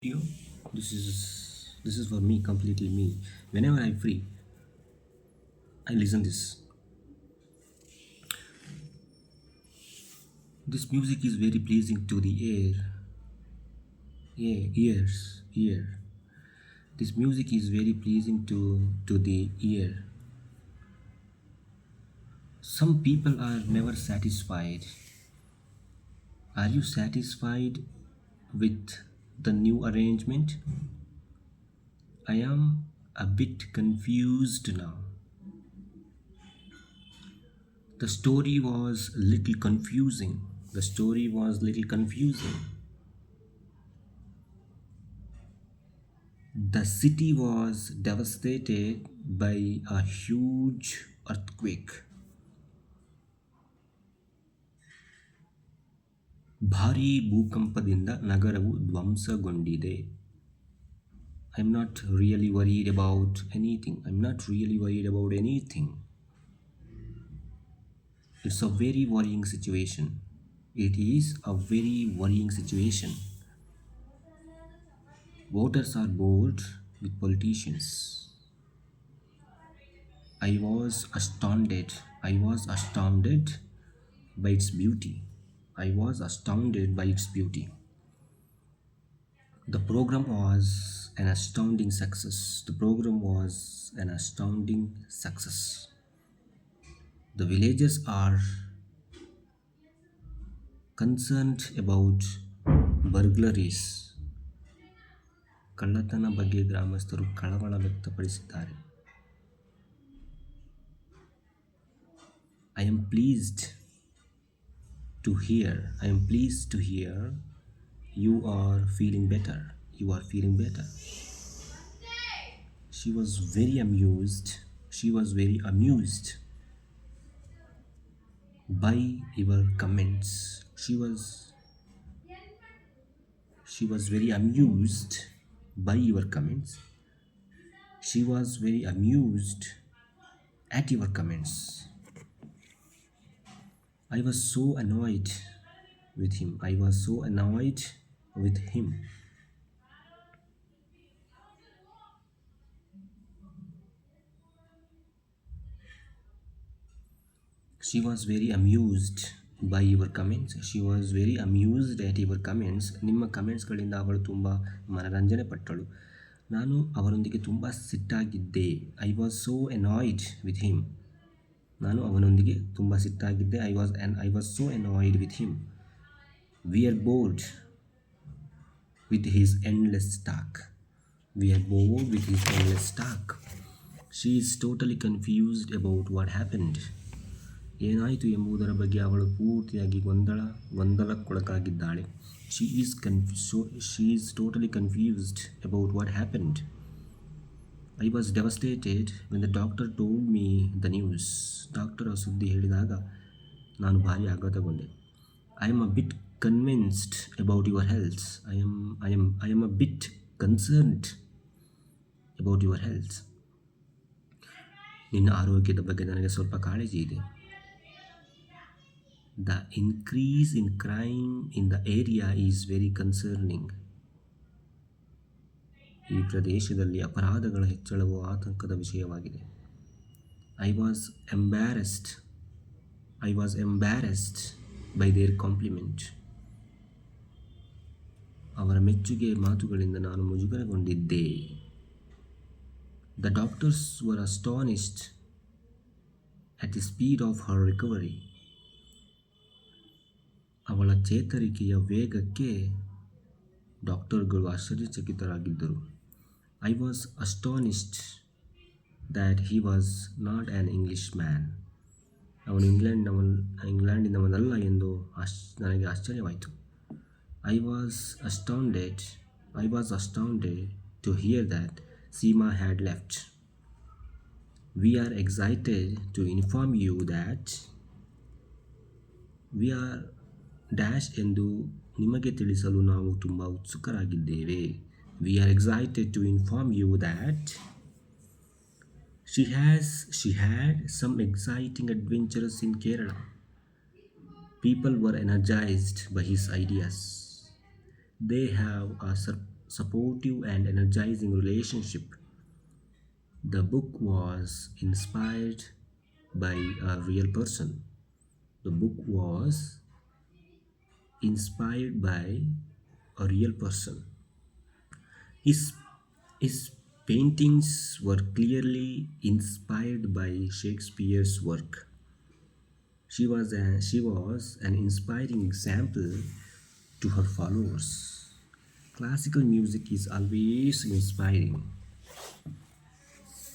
You, this is for me, completely me. Whenever I'm free, I listen this. This music is very pleasing to the ear. This music is very pleasing to the ear. Some people are never satisfied. Are you satisfied with the new arrangement? I am a bit confused now. The story was little confusing. The story was little confusing. The city was devastated by a huge earthquake. ಭಾರೀ ಭೂಕಂಪದಿಂದ ನಗರವು ಧ್ವಂಸಗೊಂಡಿದೆ. I'm not really worried about anything. I'm not really worried about anything. It's a very worrying situation. It is a very worrying situation. Voters are bored with politicians. I was astounded. I was astounded by its beauty. I was astounded by its beauty. The program was an astounding success. The program was an astounding success. The villagers are concerned about burglaries. ಕಳ್ಳತನ ಬಗ್ಗೆ ಗ್ರಾಮಸ್ಥರು ಕಳವಳ ವ್ಯಕ್ತಪಡಿಸಿದ್ದಾರೆ. I am pleased I am pleased to hear you are feeling better. You are feeling better. She was very amused. She was very amused by your comments. She was very amused by your comments. She was very amused at your comments. I was so annoyed with him. I was so annoyed with him. She was very amused by your comments. She was very amused at your comments. ನಿಮ್ಮ ಕಮೆಂಟ್ಸ್ಗಳಿಂದ ಅವಳು ತುಂಬ ಮನರಂಜನೆ ಪಟ್ಟಳು. ನಾನು ಅವರೊಂದಿಗೆ ತುಂಬ ಸಿಟ್ಟಾಗಿದ್ದೆ. I was so annoyed with him. ನಾನು ಅವನೊಂದಿಗೆ ತುಂಬ ಸಿಟ್ಟಾಗಿದ್ದೆ. I was so annoyed with him. We are bored with his endless talk. We are bored with his endless talk. She is totally confused about what happened. ಏನಾಯಿತು ಎಂಬುದರ ಬಗ್ಗೆ ಅವಳು ಪೂರ್ತಿಯಾಗಿ ಗೊಂದಲಕ್ಕೊಳಗಾಗಿದ್ದಾಳೆ. She is totally confused about what happened. I was devastated when the doctor told me the news. Doctor ಆ ಸುದ್ದಿ ಹೇಳಿದಾಗ ನಾನು ಭಾರಿ ಆಘಾತಗೊಂಡೆ. I am a bit convinced about your health. I am a bit concerned about your health. ನಿನ್ನ ಆರೋಗ್ಯದ ಬಗ್ಗೆ ನನಗೆ ಸ್ವಲ್ಪ ಕಾಳಜಿ ಇದೆ. The increase in crime in the area is very concerning. ಈ ಪ್ರದೇಶದಲ್ಲಿ ಅಪರಾಧಗಳ ಹೆಚ್ಚಳವು ಆತಂಕದ ವಿಷಯವಾಗಿದೆ. I was embarrassed by their compliment. ಅವರ ಮೆಚ್ಚುಗೆ ಮಾತುಗಳಿಂದ ನಾನು ಮುಜುಗರಗೊಂಡಿದ್ದೆ. The doctors were astonished at the speed of her recovery. ಅವಳ ಚೇತರಿಕೆಯ ವೇಗಕ್ಕೆ ಡಾಕ್ಟರ್ಗಳು ಆಶ್ಚರ್ಯಚಕಿತರಾಗಿದ್ದರು. I was astonished that he was not an Englishman. ಅವನು ಇಂಗ್ಲೆಂಡಿನವನಲ್ಲ ಎಂದು ನನಗೆ ಆಶ್ಚರ್ಯವಾಯಿತು. I was astounded to hear that Seema had left. We are excited to inform you that we are dash ಎಂದು ನಿಮಗೆ ತಿಳಿಸಲು ನಾವು ತುಂಬ ಉತ್ಸುಕರಾಗಿದ್ದೇವೆ. We are excited to inform you that she had some exciting adventures in Kerala. People were energized by his ideas. They have a supportive and energizing relationship. The book was inspired by a real person. The book was inspired by a real person. His, his paintings were clearly inspired by Shakespeare's work. She was an inspiring example to her followers. Classical music is always inspiring.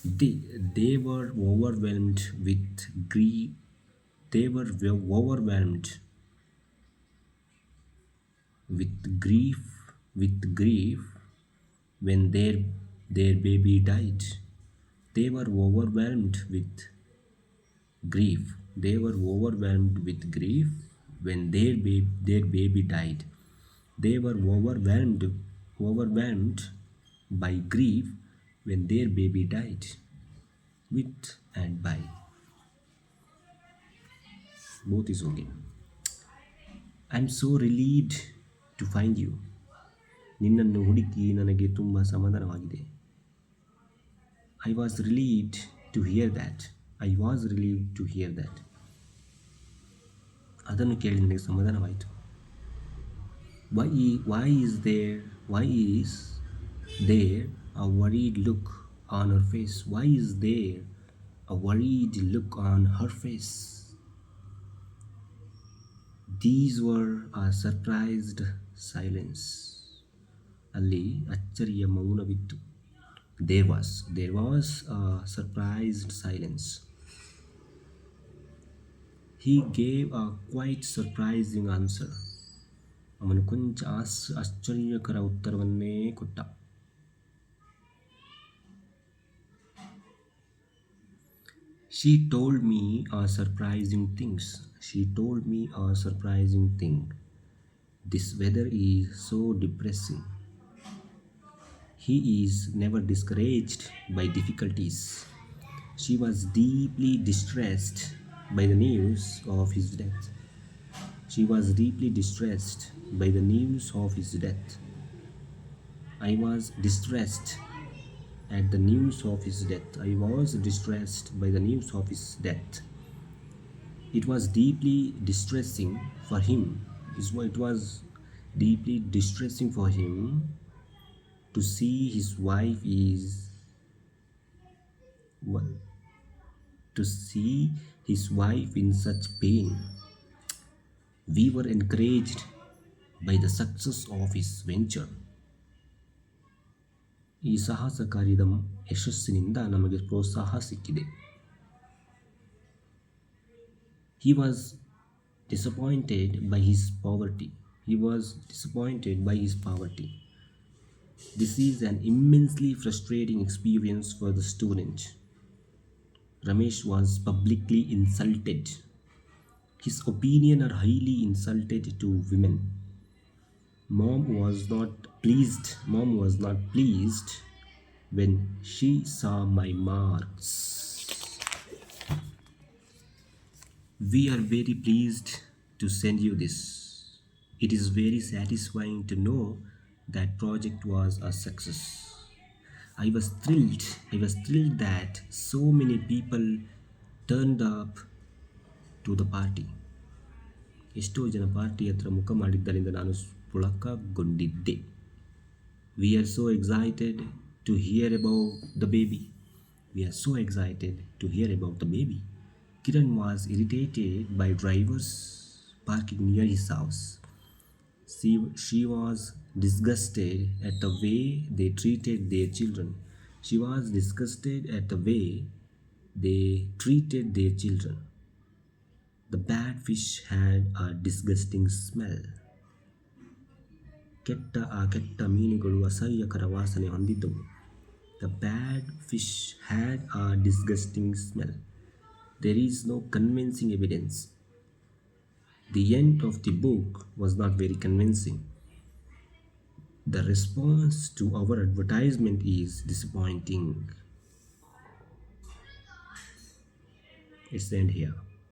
They were overwhelmed with grief. They were overwhelmed with grief when their baby died. They were overwhelmed with grief. They were overwhelmed with grief when their baby died. They were overwhelmed by grief when their baby died. With and by. Both is okay. I'm so relieved to find you. ನಿನ್ನನ್ನು ಹುಡುಕಿ ನನಗೆ ತುಂಬ ಸಮಾಧಾನವಾಗಿದೆ. I was relieved to hear that. I was relieved to hear that. ಅದನ್ನು ಕೇಳಿ ನನಗೆ ಸಮಾಧಾನವಾಯಿತು. Why is there a worried look on her face? Why is there a worried look on her face? These were a surprised silence. ಅಲ್ಲಿ ಅಚ್ಚರಿಯ ಮೌನವಿತ್ತು. There was a surprised silence. He gave a quite surprising answer. ಅವನು ಕೊಂಚ ಆಶ್ಚರ್ಯಕರ ಉತ್ತರವನ್ನೇ ಕೊಟ್ಟ. She told me a surprising things. She told me a surprising thing. This weather is so depressing. He is never discouraged by difficulties. She was deeply distressed by the news of his death. She was deeply distressed by the news of his death. I was distressed at the news of his death. I was distressed by the news of his death. It was deeply distressing for him. It was deeply distressing for him to see his wife is to see his wife in such pain. We were encouraged by the success of his venture. ಈ ಸಾಹಸ ಕಾರ್ಯದ ಯಶಸ್ಸಿನಿಂದ ನಮಗೆ ಪ್ರೋತ್ಸಾಹ ಸಿಕ್ಕಿದೆ. He was disappointed by his poverty. He was disappointed by his poverty. This is an immensely frustrating experience for the student. Ramesh was publicly insulted. His opinion are highly insulted to women. Mom was not pleased when she saw my marks. We are very pleased to send you this. It is very satisfying to know that project was a success. I was thrilled that so many people turned up to the party. ಎಷ್ಟೋ ಜನ party ಹತ್ರ ಮುಖ ಮಾಡಿದ್ದರಿಂದ ನಾನು ಪುಳಕಗೊಂಡಿದ್ದೆ. We are so excited to hear about the baby. We are so excited to hear about the baby. Kiran was irritated by drivers parking near his house. She was disgusted at the way they treated their children. She was disgusted at the way they treated their children. The bad fish had a disgusting smell. ಕೆಟ್ಟ ಮೀನುಗಳು ಅಸಹ್ಯಕರ ವಾಸನೆ ಹೊಂದಿದ್ದವು. The bad fish had a disgusting smell. There is no convincing evidence. The end of the book was not very convincing. The response to our advertisement is disappointing. It's the end here.